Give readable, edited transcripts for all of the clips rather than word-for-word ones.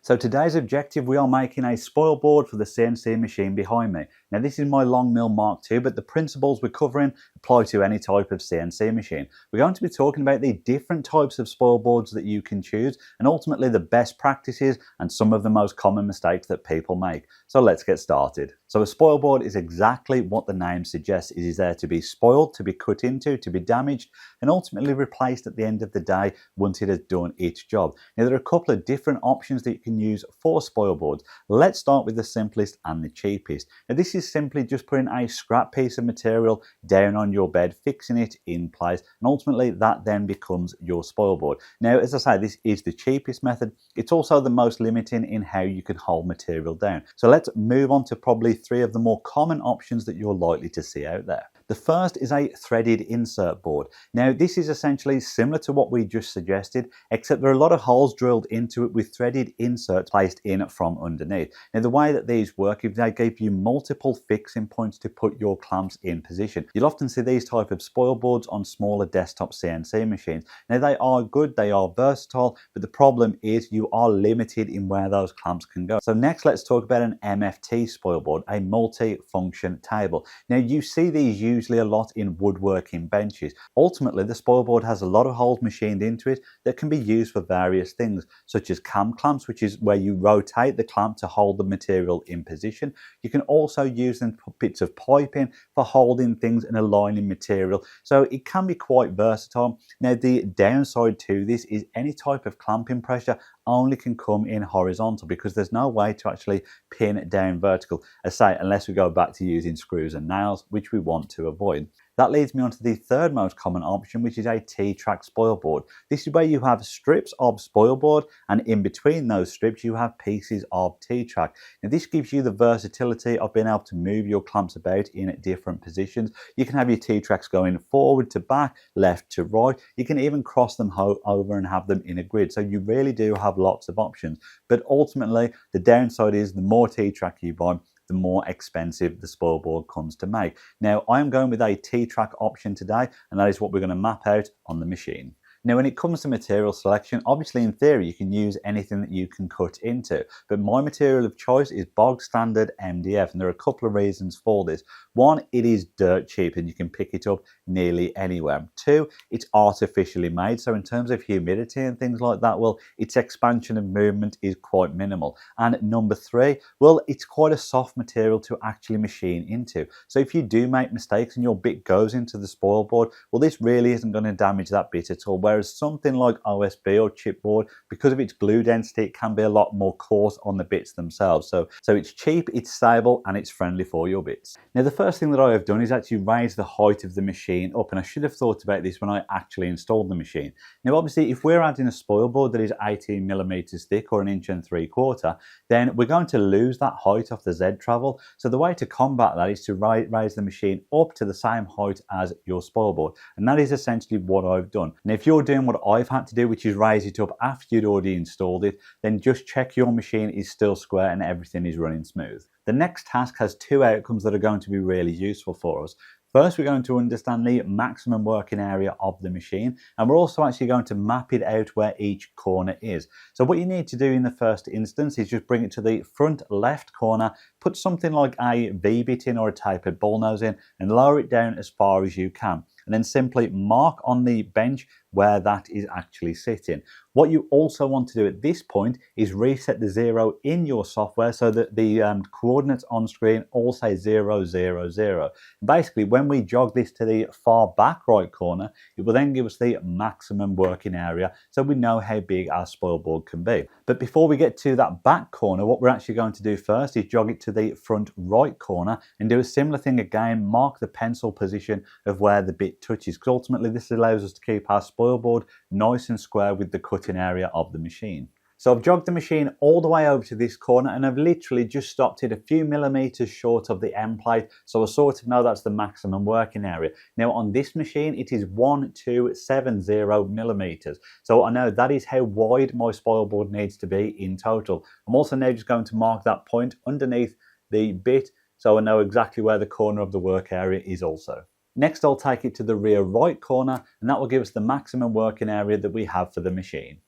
So today's objective, we are making a spoil board for the CNC machine behind me. Now this is my LongMill Mk2, but the principles we're covering apply to any type of CNC machine. We're going to be talking about the different types of spoil boards that you can choose and ultimately the best practices and some of the most common mistakes that people make. So let's get started. So a spoil board is exactly what the name suggests. It is there to be spoiled, to be cut into, to be damaged and ultimately replaced at the end of the day once it has done its job. Now there are a couple of different options that you can use for spoil boards. Let's start with the simplest and the cheapest. Now this is simply just putting a scrap piece of material down on your bed, fixing it in place, and ultimately that then becomes your spoil board. Now as I say, this is the cheapest method. It's also the most limiting in how you can hold material down. So let's move on to probably three of the more common options that you're likely to see out there. The first is a threaded insert board. Now this is essentially similar to what we just suggested, except there are a lot of holes drilled into it with threaded inserts placed in from underneath. Now the way that these work is they give you multiple fixing points to put your clamps in position. You'll often see these type of spoil boards on smaller desktop CNC machines. Now they are good, they are versatile, but the problem is you are limited in where those clamps can go. So next let's talk about an MFT spoil board, a multi-function table. Now you see these usually a lot in woodworking benches. Ultimately the spoil board has a lot of holes machined into it that can be used for various things, such as cam clamps, which is where you rotate the clamp to hold the material in position. You can also use them to put bits of pipe in for holding things and aligning material. So it can be quite versatile. Now the downside to this is any type of clamping pressure only can come in horizontal because there's no way to actually pin it down vertical, as say, unless we go back to using screws and nails, which we want to avoid. That leads me on to the third most common option, which is a T-track spoil board. This is where you have strips of spoil board and in between those strips you have pieces of T-track. Now this gives you the versatility of being able to move your clamps about in different positions. You can have your T-tracks going forward to back, left to right. You can even cross them over and have them in a grid. So you really do have lots of options. But ultimately the downside is the more T-track you buy, the more expensive the spoil board comes to make. Now I am going with a T-track option today, and that is what we're going to map out on the machine. Now when it comes to material selection, obviously in theory you can use anything that you can cut into, but my material of choice is bog standard MDF, and there are a couple of reasons for this. One, it is dirt cheap and you can pick it up nearly anywhere. Two, it's artificially made, so in terms of humidity and things like that, well, its expansion of movement is quite minimal. And number three, well, it's quite a soft material to actually machine into. So if you do make mistakes and your bit goes into the spoil board, well, this really isn't going to damage that bit at all. Whereas something like OSB or chipboard, because of its glue density, it can be a lot more coarse on the bits themselves. So it's cheap, it's stable, and it's friendly for your bits. Now the first thing that I have done is actually raise the height of the machine up, and I should have thought about this when I actually installed the machine. Now obviously if we're adding a spoil board that is 18 millimeters thick or 1 3/4 inches, then we're going to lose that height off the Z travel. So the way to combat that is to raise the machine up to the same height as your spoil board, and that is essentially what I've done. Now if you're doing what I've had to do, which is raise it up after you'd already installed it, then just check your machine is still square and everything is running smooth. The next task has two outcomes that are going to be really useful for us. First, we're going to understand the maximum working area of the machine, and we're also actually going to map it out where each corner is. So what you need to do in the first instance is just bring it to the front left corner, put something like a V-bit in or a tapered ball nose in, and lower it down as far as you can. And then simply mark on the bench where that is actually sitting. What you also want to do at this point is reset the 0 in your software so that the coordinates on screen all say 0, 0, 0. Basically, when we jog this to the far back right corner, it will then give us the maximum working area so we know how big our spoil board can be. But before we get to that back corner, what we're actually going to do first is jog it to the front right corner and do a similar thing again, mark the pencil position of where the bit touches, because ultimately this allows us to keep our spoil board nice and square with the cutting area of the machine. So I've jogged the machine all the way over to this corner and I've literally just stopped it a few millimeters short of the end plate, so I sort of know that's the maximum working area. Now on this machine it is 1270 millimeters, so I know that is how wide my spoil board needs to be in total. I'm also now just going to mark that point underneath the bit so I know exactly where the corner of the work area is also. Next I'll take it to the rear right corner, and that will give us the maximum working area that we have for the machine.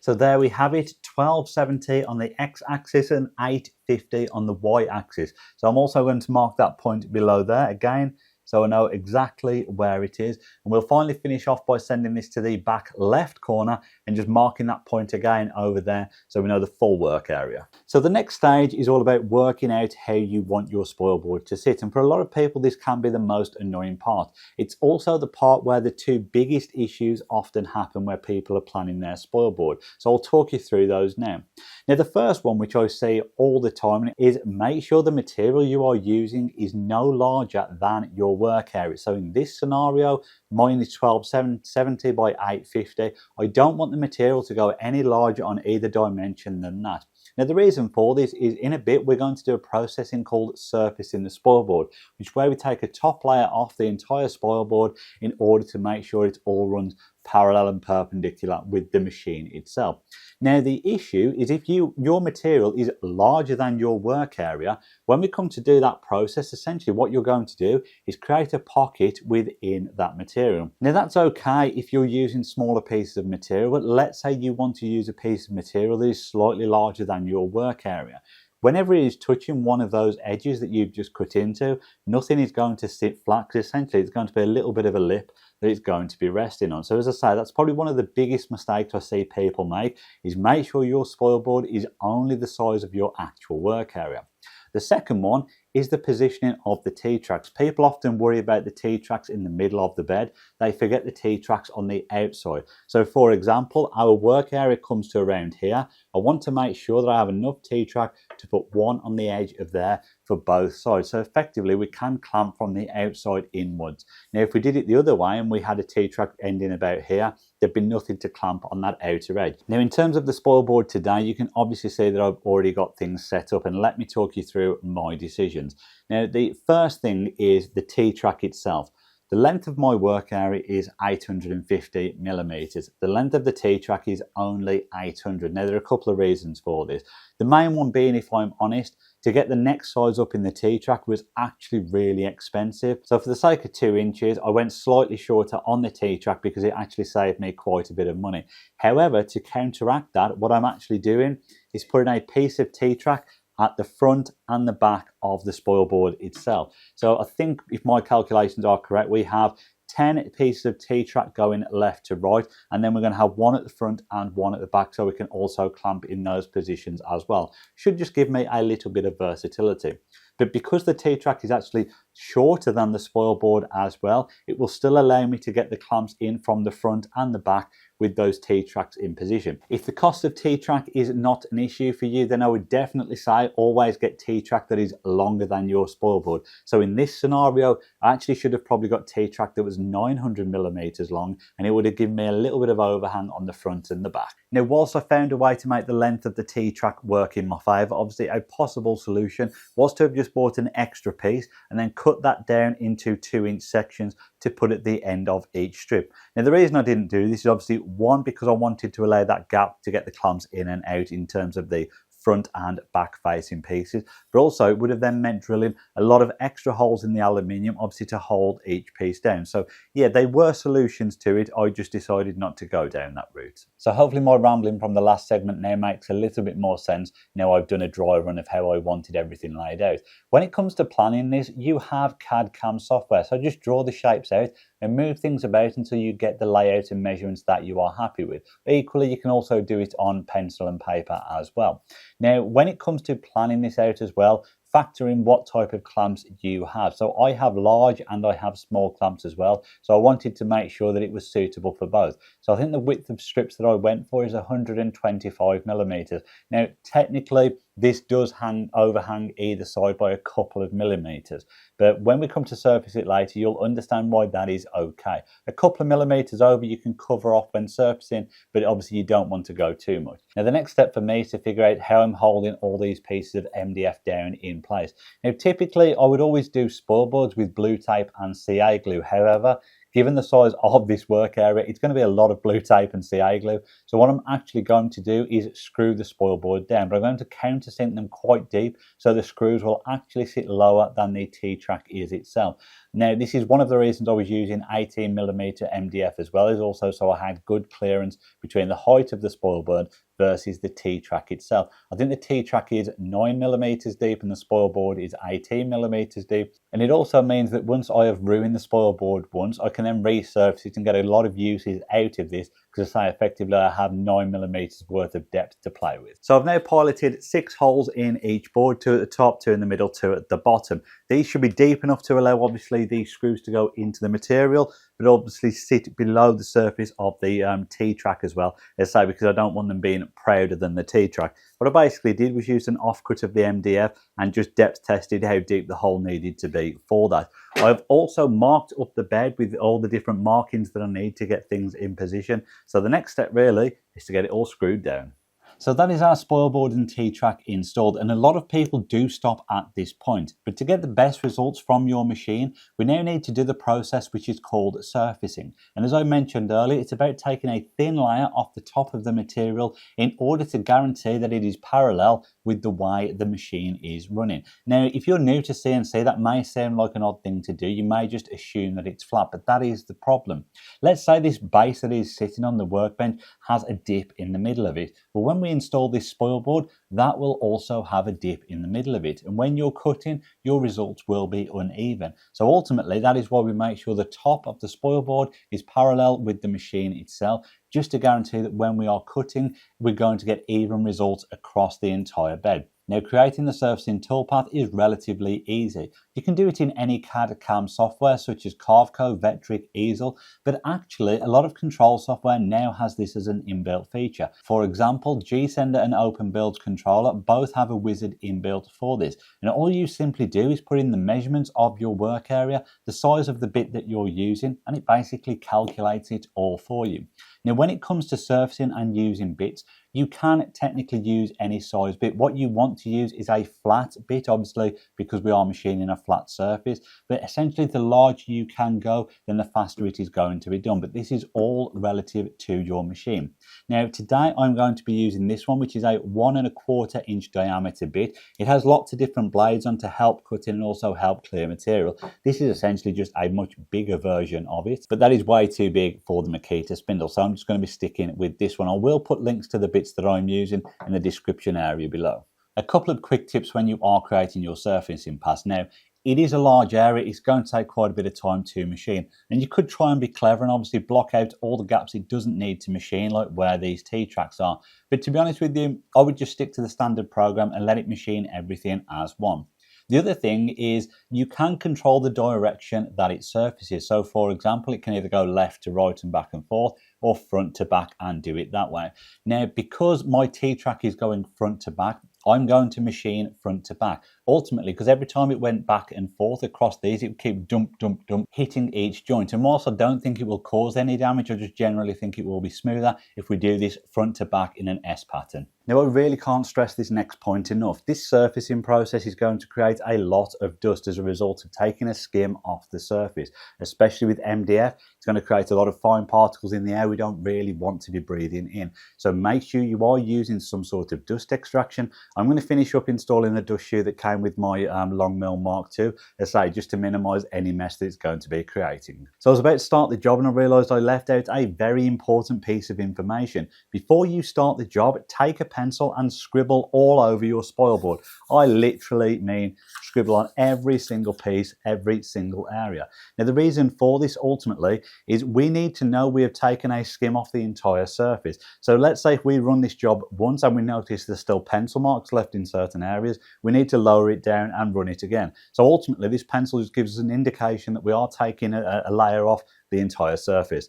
So there we have it, 1270 on the x-axis and 850 on the y-axis. So I'm also going to mark that point below there again, so I know exactly where it is. And we'll finally finish off by sending this to the back left corner and just marking that point again over there so we know the full work area. So the next stage is all about working out how you want your spoilboard to sit. And for a lot of people, this can be the most annoying part. It's also the part where the two biggest issues often happen where people are planning their spoilboard. So I'll talk you through those now. Now, the first one, which I see all the time, is make sure the material you are using is no larger than your work area. So in this scenario, mine is 1270 by 850. I don't want the material to go any larger on either dimension than that. Now, the reason for this is in a bit we're going to do a processing called surfacing the spoilboard, which is where we take a top layer off the entire spoilboard in order to make sure it all runs parallel and perpendicular with the machine itself. Now, the issue is if your material is larger than your work area, when we come to do that process, essentially what you're going to do is create a pocket within that material. Now, that's okay if you're using smaller pieces of material, but let's say you want to use a piece of material that is slightly larger than your work area. Whenever it is touching one of those edges that you've just cut into, nothing is going to sit flat, because essentially it's going to be a little bit of a lip that it's going to be resting on. So as I say, that's probably one of the biggest mistakes I see people make, is make sure your spoilboard is only the size of your actual work area. The second one is the positioning of the T-tracks. People often worry about the T-tracks in the middle of the bed. They forget the T-tracks on the outside. So for example, our work area comes to around here. I want to make sure that I have enough T-track to put one on the edge of there for both sides. So effectively we can clamp from the outside inwards. Now if we did it the other way and we had a T-track ending about here, there'd be nothing to clamp on that outer edge. Now in terms of the spoilboard today, you can obviously see that I've already got things set up, and let me talk you through my decisions. Now the first thing is the T-track itself. The length of my work area is 850 millimeters. The length of the T-track is only 800. Now there are a couple of reasons for this. The main one being, if I'm honest, to get the next size up in the T-track was actually really expensive. So for the sake of 2 inches, I went slightly shorter on the T-track because it actually saved me quite a bit of money. However, to counteract that, what I'm actually doing is putting a piece of T-track at the front and the back of the spoilboard itself. So I think if my calculations are correct, we have 10 pieces of T-track going left to right, and then we're going to have one at the front and one at the back, so we can also clamp in those positions as well. Should just give me a little bit of versatility. But because the T-track is actually shorter than the spoilboard as well, it will still allow me to get the clamps in from the front and the back with those T-tracks in position. If the cost of T-track is not an issue for you, then I would definitely say always get T-track that is longer than your spoilboard. So in this scenario, I actually should have probably got T-track that was 900 millimeters long, and it would have given me a little bit of overhang on the front and the back. Now, whilst I found a way to make the length of the T-track work in my favour, obviously a possible solution was to have just bought an extra piece and then cut that down into 2-inch sections to put at the end of each strip. Now, the reason I didn't do this is obviously, one, because I wanted to allow that gap to get the clamps in and out in terms of the front and back facing pieces, but also it would have then meant drilling a lot of extra holes in the aluminium, obviously to hold each piece down. So yeah, they were solutions to it. I just decided not to go down that route. So hopefully my rambling from the last segment now makes a little bit more sense now I've done a dry run of how I wanted everything laid out. When it comes to planning this, you have CAD/CAM software, so just draw the shapes out and move things about until you get the layout and measurements that you are happy with. Equally, you can also do it on pencil and paper as well. Now, when it comes to planning this out as well, factor in what type of clamps you have. So I have large and I have small clamps as well. So I wanted to make sure that it was suitable for both. So I think the width of strips that I went for is 125 millimeters. Now, technically, this does overhang either side by a couple of millimeters. But when we come to surface it later, you'll understand why that is okay. A couple of millimeters over you can cover off when surfacing, but obviously you don't want to go too much. Now, the next step for me is to figure out how I'm holding all these pieces of MDF down in place. Now, typically I would always do spoilboards with blue tape and CA glue. However, given the size of this work area, it's going to be a lot of blue tape and CA glue. So what I'm actually going to do is screw the spoil board down, but I'm going to countersink them quite deep so the screws will actually sit lower than the T-track is itself. Now, this is one of the reasons I was using 18mm MDF as well, is also so I had good clearance between the height of the spoil board versus the T-track itself. I think the T-track is 9mm deep and the spoil board is 18mm deep. And it also means that once I have ruined the spoil board once, I can then resurface it and get a lot of uses out of this, because I say effectively I have 9mm worth of depth to play with. So I've now piloted 6 holes in each board, 2 at the top, 2 in the middle, 2 at the bottom. These should be deep enough to allow obviously these screws to go into the material, but obviously sit below the surface of the T-track as well, as I say, because I don't want them being prouder than the T-track. What I basically did was use an offcut of the MDF and just depth tested how deep the hole needed to be for that. I've also marked up the bed with all the different markings that I need to get things in position. So the next step really is to get it all screwed down. So that is our spoil board and T-track installed, and a lot of people do stop at this point. But to get the best results from your machine, we now need to do the process which is called surfacing. And as I mentioned earlier, it's about taking a thin layer off the top of the material in order to guarantee that it is parallel with the way the machine is running. Now, if you're new to CNC, that may sound like an odd thing to do. You may just assume that it's flat, but that is the problem. Let's say this base that is sitting on the workbench has a dip in the middle of it. Well, when we install this spoil board, that will also have a dip in the middle of it, and when you're cutting, your results will be uneven. So ultimately, that is why we make sure the top of the spoil board is parallel with the machine itself, just to guarantee that when we are cutting, we're going to get even results across the entire bed. Now, creating the surfacing toolpath is relatively easy. You can do it in any CAD/CAM software such as Carveco, Vectric, Easel, but actually a lot of control software now has this as an inbuilt feature. For example, GSender and OpenBuild's controller both have a wizard inbuilt for this. And all you simply do is put in the measurements of your work area, the size of the bit that you're using, and it basically calculates it all for you. Now, when it comes to surfacing and using bits, you can technically use any size bit. What you want to use is a flat bit, obviously, because we are machining a flat surface. But essentially, the larger you can go, then the faster it is going to be done. But this is all relative to your machine. Now, today I'm going to be using this one, which is a 1¼ inch diameter bit. It has lots of different blades on to help cut in and also help clear material. This is essentially just a much bigger version of it, but that is way too big for the Mk2 spindle. So I'm just going to be sticking with this one. I will put links to the bits that I'm using in the description area below. A couple of quick tips when you are creating your surfacing pass. Now, it is a large area, it's going to take quite a bit of time to machine, and you could try and be clever and obviously block out all the gaps it doesn't need to machine, like where these T-tracks are. But to be honest with you, I would just stick to the standard program and let it machine everything as one. The other thing is you can control the direction that it surfaces. So for example, it can either go left to right and back and forth, or front to back and do it that way. Now, because my T-track is going front to back, I'm going to machine front to back. Ultimately, because every time it went back and forth across these, it would keep dump, dump, dump, hitting each joint. And whilst I don't think it will cause any damage, I just generally think it will be smoother if we do this front to back in an S pattern. Now, I really can't stress this next point enough. This surfacing process is going to create a lot of dust as a result of taking a skim off the surface, especially with MDF. It's going to create a lot of fine particles in the air we don't really want to be breathing in. So make sure you are using some sort of dust extraction. I'm going to finish up installing the dust shoe that came with my LongMill Mk2, as I say, just to minimize any mess that it's going to be creating. So I was about to start the job and I realized I left out a very important piece of information. Before you start the job, take a pencil and scribble all over your spoil board. I literally mean scribble on every single piece, every single area. Now, the reason for this ultimately is we need to know we have taken a skim off the entire surface. So let's say if we run this job once and we notice there's still pencil marks left in certain areas, we need to lower it down and run it again. So ultimately, this pencil just gives us an indication that we are taking a layer off the entire surface.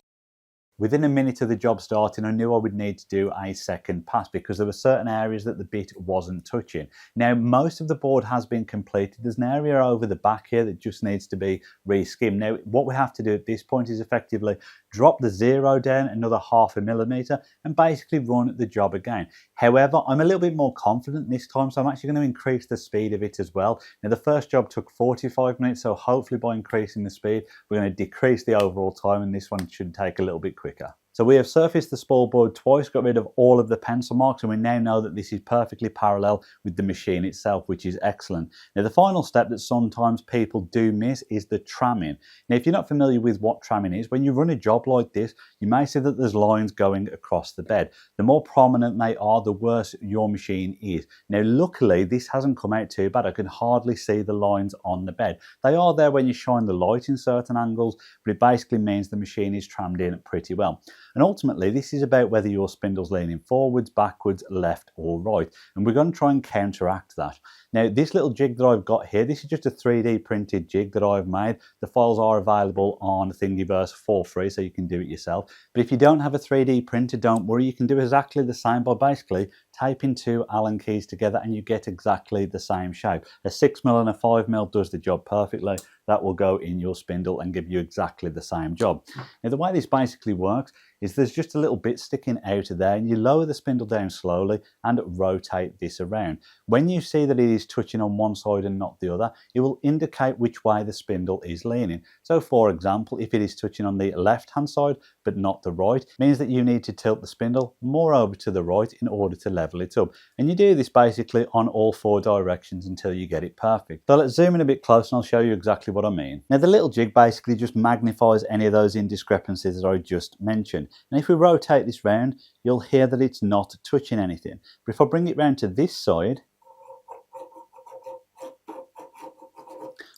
Within a minute of the job starting, I knew I would need to do a second pass because there were certain areas that the bit wasn't touching. Now, most of the board has been completed. There's an area over the back here that just needs to be re-skimmed. Now, what we have to do at this point is effectively drop the zero down another 0.5 millimeter and basically run the job again. However, I'm a little bit more confident this time, so I'm actually going to increase the speed of it as well. Now, the first job took 45 minutes, so hopefully by increasing the speed, we're going to decrease the overall time, and this one should take a little bit quicker. So we have surfaced the spoilboard twice, got rid of all of the pencil marks, and we now know that this is perfectly parallel with the machine itself, which is excellent. Now, the final step that sometimes people do miss is the tramming. Now, if you're not familiar with what tramming is, when you run a job like this, you may see that there's lines going across the bed. The more prominent they are, the worse your machine is. Now, luckily, this hasn't come out too bad. I can hardly see the lines on the bed. They are there when you shine the light in certain angles, but it basically means the machine is trammed in pretty well. And ultimately, this is about whether your spindle's leaning forwards, backwards, left or right. And we're going to try and counteract that. Now, this little jig that I've got here, this is just a 3D printed jig that I've made. The files are available on Thingiverse for free, so you can do it yourself. But if you don't have a 3D printer, don't worry. You can do exactly the same by basically taping two Allen keys together and you get exactly the same shape. A 6mm and a 5mm does the job perfectly. That will go in your spindle and give you exactly the same job. Now, the way this basically works is there's just a little bit sticking out of there, and you lower the spindle down slowly and rotate this around. When you see that it is touching on one side and not the other, it will indicate which way the spindle is leaning. So for example, if it is touching on the left hand side but not the right, it means that you need to tilt the spindle more over to the right in order to level it up. And you do this basically on all four directions until you get it perfect. So let's zoom in a bit closer and I'll show you exactly what I mean. Now, the little jig basically just magnifies any of those indiscrepancies that I just mentioned. And if we rotate this round, you'll hear that it's not touching anything. But if I bring it round to this side,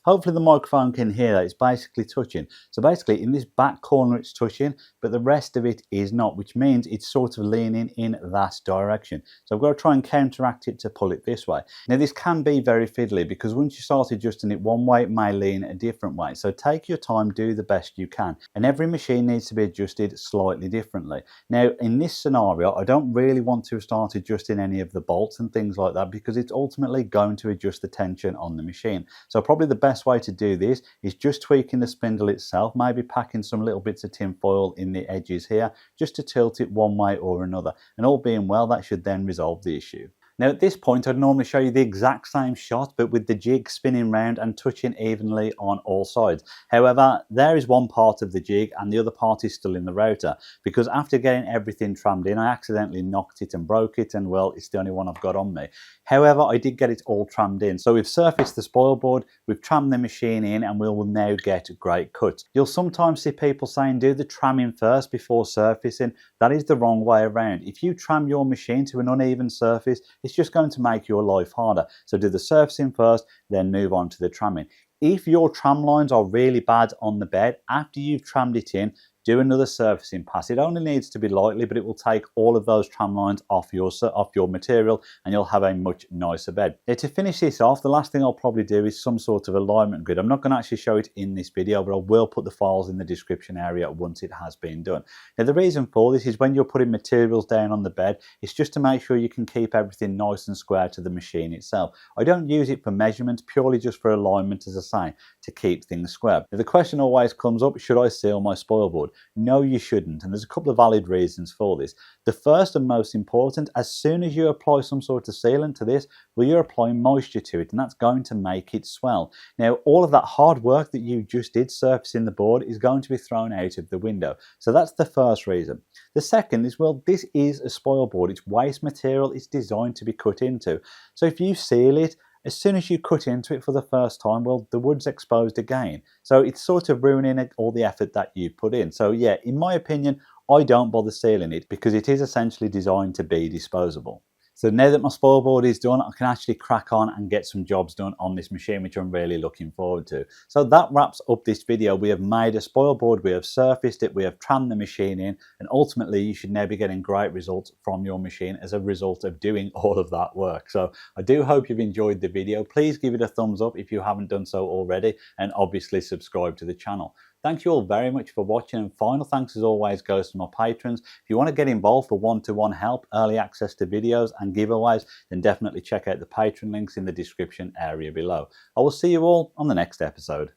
hopefully the microphone can hear that it's basically touching. So basically in this back corner it's touching, but the rest of it is not, which means it's sort of leaning in that direction. So I've got to try and counteract it to pull it this way. Now, this can be very fiddly because once you start adjusting it one way, it may lean a different way. So take your time, do the best you can. And every machine needs to be adjusted slightly differently. Now, in this scenario, I don't really want to start adjusting any of the bolts and things like that because it's ultimately going to adjust the tension on the machine. So probably the best way to do this is just tweaking the spindle itself, maybe packing some little bits of tin foil in the edges here just to tilt it one way or another, and all being well, that should then resolve the issue. Now, at this point, I'd normally show you the exact same shot, but with the jig spinning round and touching evenly on all sides. However, there is one part of the jig and the other part is still in the router, because after getting everything trammed in, I accidentally knocked it and broke it, and well, it's the only one I've got on me. However, I did get it all trammed in. So we've surfaced the spoilboard, we've trammed the machine in, and we will now get great cuts. You'll sometimes see people saying do the tramming first before surfacing. That is the wrong way around. If you tram your machine to an uneven surface, it's just going to make your life harder. So do the surfacing first, then move on to the tramming. If your tram lines are really bad on the bed, after you've trammed it in, do another surfacing pass. It only needs to be lightly, but it will take all of those tram lines off your material, and you'll have a much nicer bed. Now, to finish this off, the last thing I'll probably do is some sort of alignment grid. I'm not going to actually show it in this video, but I will put the files in the description area once it has been done. Now, the reason for this is when you're putting materials down on the bed, it's just to make sure you can keep everything nice and square to the machine itself. I don't use it for measurement, purely just for alignment, as I say, to keep things square. Now, the question always comes up, should I seal my spoilboard? No, you shouldn't, and there's a couple of valid reasons for this. The first and most important, as soon as you apply some sort of sealant to this, well, you're applying moisture to it, and that's going to make it swell. Now, all of that hard work that you just did surfacing the board is going to be thrown out of the window. So that's the first reason. The second is, well, this is a spoilboard. It's waste material. It's designed to be cut into. So if you seal it, as soon as you cut into it for the first time, well, the wood's exposed again. So it's sort of ruining all the effort that you put in. So yeah, in my opinion, I don't bother sealing it because it is essentially designed to be disposable. So now that my spoilboard is done, I can actually crack on and get some jobs done on this machine, which I'm really looking forward to. So that wraps up this video. We have made a spoilboard, we have surfaced it, we have trammed the machine in, and ultimately you should now be getting great results from your machine as a result of doing all of that work. So I do hope you've enjoyed the video. Please give it a thumbs up if you haven't done so already, and obviously subscribe to the channel. Thank you all very much for watching, and final thanks as always goes to my patrons. If you want to get involved for one-to-one help, early access to videos and giveaways, then definitely check out the Patreon links in the description area below. I will see you all on the next episode.